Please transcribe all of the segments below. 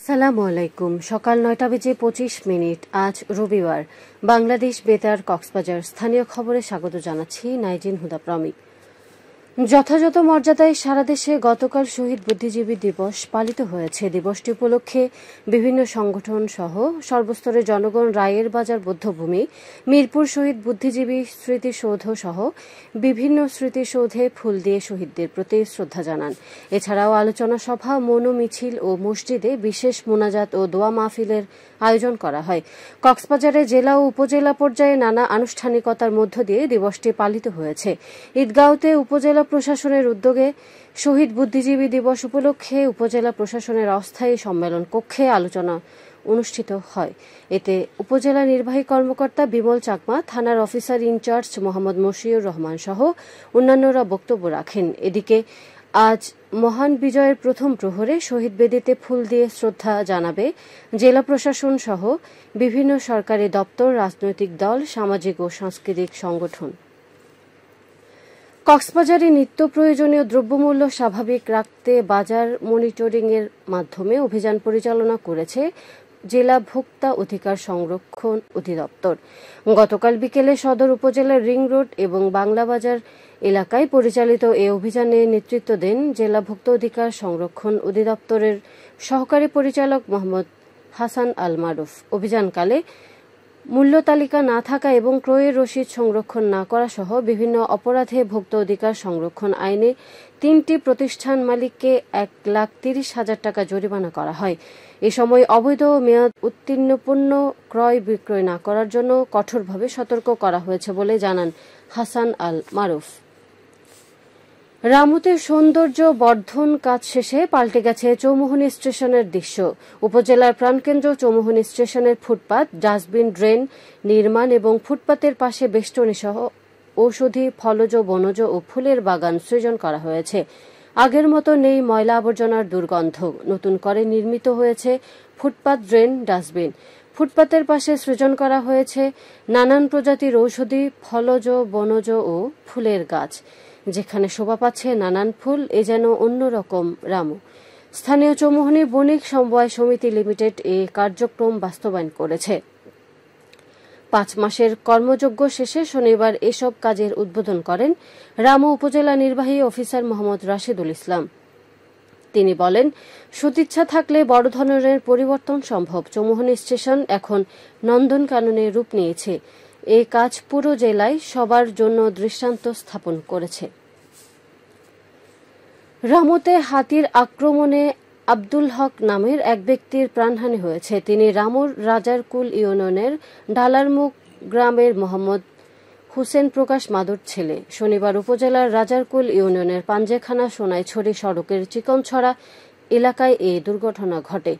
সালামু আলাইকুম। সকাল ৯টা বেজে ২৫ মিনিট। আজ রবিবার। বাংলাদেশ বেতার কক্সবাজার স্থানীয় খবরে স্বাগত জানাচ্ছি নাইজিন হুদা প্রমি। যথাযথ মর্যাদায় সারা দেশে গতকাল শহীদ বুদ্ধিজীবী দিবস পালিত হয়েছে। দিবসটি উপলক্ষে বিভিন্ন সংগঠন সহ সর্বস্তরের জনগণ রায়ের বাজার বৌদ্ধভূমি, মিরপুর শহীদ বুদ্ধিজীবী স্মৃতিসৌধ সহ বিভিন্ন স্মৃতিসৌধে ফুল দিয়ে শহীদদের প্রতি শ্রদ্ধা জানান। এছাড়াও আলোচনা সভা, মৌন মিছিল ও মসজিদে বিশেষ মোনাজাত ও দোয়া মাহফিলের আয়োজন করা হয়। কক্সবাজারে জেলা ও উপজেলা পর্যায়ে নানা আনুষ্ঠানিকতার মধ্য দিয়ে দিবসটি পালিত হয়েছে। ঈদগাঁওতে উপজেলা প্রশাসনের উদ্যোগে শহীদ বুদ্ধিজীবী দিবস উপলক্ষে উপজেলা প্রশাসনের অস্থায়ী সম্মেলন কক্ষে আলোচনা অনুষ্ঠিত হয়। এতে উপজেলা নির্বাহী কর্মকর্তা বিমল চাকমা, থানার অফিসার ইনচার্জ মোহাম্মদ মশিউর রহমান সহ অন্যান্যরা বক্তব্য রাখেন। এদিকে আজ মহান বিজয়ের প্রথম প্রহরে শহীদ বেদিতে ফুল দিয়ে শ্রদ্ধা জানাবে জেলা প্রশাসন সহ বিভিন্ন সরকারি দপ্তর, রাজনৈতিক দল, সামাজিক ও সাংস্কৃতিক সংগঠন। কক্সবাজারে নিত্য প্রয়োজনীয় দ্রব্যমূল্য স্বাভাবিক রাখতে বাজার মনিটরিং এর মাধ্যমে অভিযান পরিচালনা করেছে জেলা ভোক্তা অধিকার সংরক্ষণ অধিদপ্তর। গতকাল বিকেলে সদর উপজেলার রিং রোড এবং বাংলা বাজার এলাকায় পরিচালিত এই অভিযানে নেতৃত্ব দেন জেলা ভোক্তা অধিকার সংরক্ষণ অধিদপ্তরের সহকারী পরিচালক মোহাম্মদ হাসান আল মারুফ। অভিযানকালে মূল্য তালিকা না থাকা এবং ক্রয়ের রসিদ সংরক্ষণ না করা সহ বিভিন্ন অপরাধে ভোক্তা অধিকার সংরক্ষণ আইনে ৩টি প্রতিষ্ঠান মালিককে ১,৩০,০০০ টাকা জরিমানা করা হয়। এ সময় অবৈধ মেয়াদ উত্তীর্ণ পণ্য ক্রয় বিক্রয় না করার জন্য কঠোরভাবে সতর্ক করা হয়েছে বলে জানান হাসান আল মারুফ। রামুতে সৌন্দর্য বর্ধন কাজ শেষে পাল্টে গেছে চৌমুহনী স্টেশনের দৃশ্য। উপজেলার প্রাণকেন্দ্র চৌমুহনী স্টেশনের ফুটপাত, ডাস্টবিন, ড্রেন নির্মাণ এবং ফুটপাতের পাশে বেষ্টনী সহ ঔষধি, ফলজ, বনজ ও ফুলের বাগান সৃজন করা হয়েছে। আগের মতো নেই ময়লা আবর্জনার দুর্গন্ধ। নতুন করে নির্মিত হয়েছে ফুটপাত, ড্রেন, ডাস্টবিন। ফুটপাতের পাশে সৃজন করা হয়েছে নানান প্রজাতির ঔষধি, ফলজ, বনজ ও ফুলের গাছ, যেখানে শোভা পাচ্ছে নানান ফুল। এ যেন অন্যরকম রামু। স্থানীয় চৌমুহনী বণিক সমবায় সমিতি লিমিটেড এ কার্যক্রম বাস্তবায়ন করেছে। ৫ মাসের কর্মযজ্ঞ শেষে শনিবার এসব কাজের উদ্বোধন করেন রামু উপজেলা নির্বাহী অফিসার মোহাম্মদ রাশেদুল ইসলাম। তিনি বলেন, সদিচ্ছা থাকলে বড় ধরনের পরিবর্তন সম্ভব। চৌমুহনী স্টেশন এখন নন্দনকাননে রূপ নিয়েছে। এই কাজ পুরো জেলায় সবার জন্য দৃষ্টান্ত স্থাপন করেছে। রামুতে হাতির আক্রমণে আব্দুল হক নামের এক ব্যক্তির প্রাণহানি হয়েছে। তিনি রামুর রাজারকুল ইউনিয়নের ডালারমুখ গ্রামের মোহাম্মদ হুসেন প্রকাশ মাদুর ছেলে। শনিবার উপজেলার রাজারকুল ইউনিয়নের পাঞ্জেখানা সোনাইছড়ি সড়কের চিকনছড়া এলাকায় এ দুর্ঘটনা ঘটে।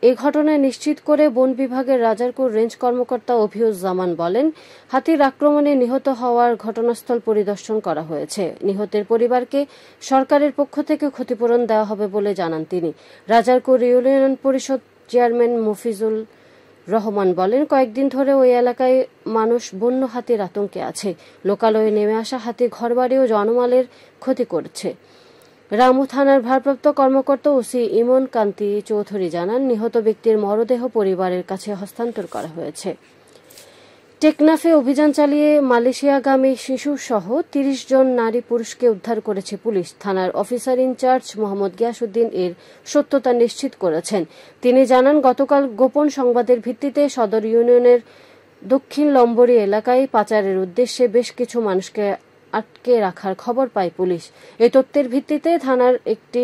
এ ঘটনায় নিশ্চিত করে বন বিভাগের রাজারকুল রেঞ্জ কর্মকর্তা অভিউজ্জামান বলেন, হাতির আক্রমণে নিহত হওয়ার ঘটনাস্থল পরিদর্শন করা হয়েছে। নিহতের পরিবারকে সরকারের পক্ষ থেকে ক্ষতিপূরণ দেওয়া হবে বলে জানান তিনি। রাজারকুল ইউনিয়ন পরিষদ চেয়ারম্যান মফিজুল রহমান বলেন, কয়েকদিন ধরে ওই এলাকায় মানুষ বন্য হাতির আতঙ্কে আছে। লোকালয়ে নেমে আসা হাতি ঘরবাড়ি ও জনমালের ক্ষতি করছে। রামু থানার ভারপ্রাপ্ত কর্মকর্তা ওসি ইমন কান্তি চৌধুরী জানান, নিহত ব্যক্তির মরদেহ পরিবারের কাছে হস্তান্তর করা হয়েছে। টেকনাফে অভিযান চালিয়ে মালয়েশিয়াগামী শিশু সহ ৩০ জন নারী পুরুষকে উদ্ধার করেছে পুলিশ। থানার অফিসার ইনচার্জ মোহাম্মদ গিয়াসউদ্দিন এর সত্যতা নিশ্চিত করেছেন। তিনি জানান, গতকাল গোপন সংবাদের ভিত্তিতে সদর ইউনিয়নের দক্ষিণ লম্বরী এলাকায় পাচারের উদ্দেশ্যে বেশ কিছু মানুষকে আটকে রাখার খবর পায় পুলিশ। এই তথ্যের ভিত্তিতে থানার একটি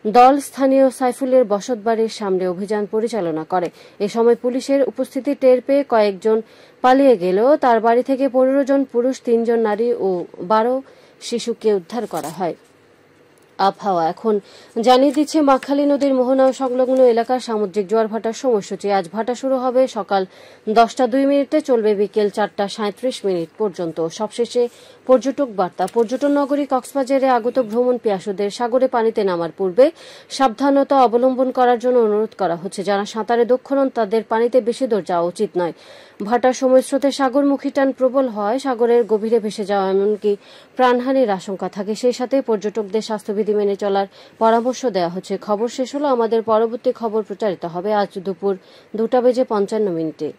দল স্থানীয় সাইফুলের বসতবাড়ির সামনে অভিযান পরিচালনা করে। এ সময় পুলিশের উপস্থিতি টের পেয়ে কয়েকজন পালিয়ে গেলেও তার বাড়ি থেকে ১৫ জন পুরুষ, ৩ জন নারী ও ১২ শিশুকে উদ্ধার করা হয়। আবহাওয়া এখন জানিয়ে দিচ্ছে মাখালী নদীর মোহনা সংলগ্ন এলাকার সামুদ্রিক জোয়ার ভাটার সময়সূচি। আজ ভাটা শুরু হবে সকাল 10টা 2 মিনিটে, চলবে বিকেল 4টা 37 মিনিট পর্যন্ত। সবশেষে পর্যটক বার্তা। পর্যটন নগরী কক্সবাজারে আগত ভ্রমণ পিয়াসুদের সাগরে পানিতে নামার পূর্বে সাবধানতা অবলম্বন করার জন্য অনুরোধ করা হচ্ছে। যারা সাঁতারে দক্ষ নন তাদের পানিতে বেশি দূর যাওয়া উচিত নয়। ভাটার সময় স্রোতে সাগরমুখী টান প্রবল হয়, সাগরের গভীরে ভেসে যাওয়া এমনকি প্রাণহানির আশঙ্কা থাকে। সেই সাথে পর্যটকদের স্বাস্থ্যবিধি মেনে চলার পরামর্শ দেওয়া হচ্ছে। খবর শেষ হলো। আমাদের পরবর্তী খবর প্রচারিত হবে আজ দুপুর 2:55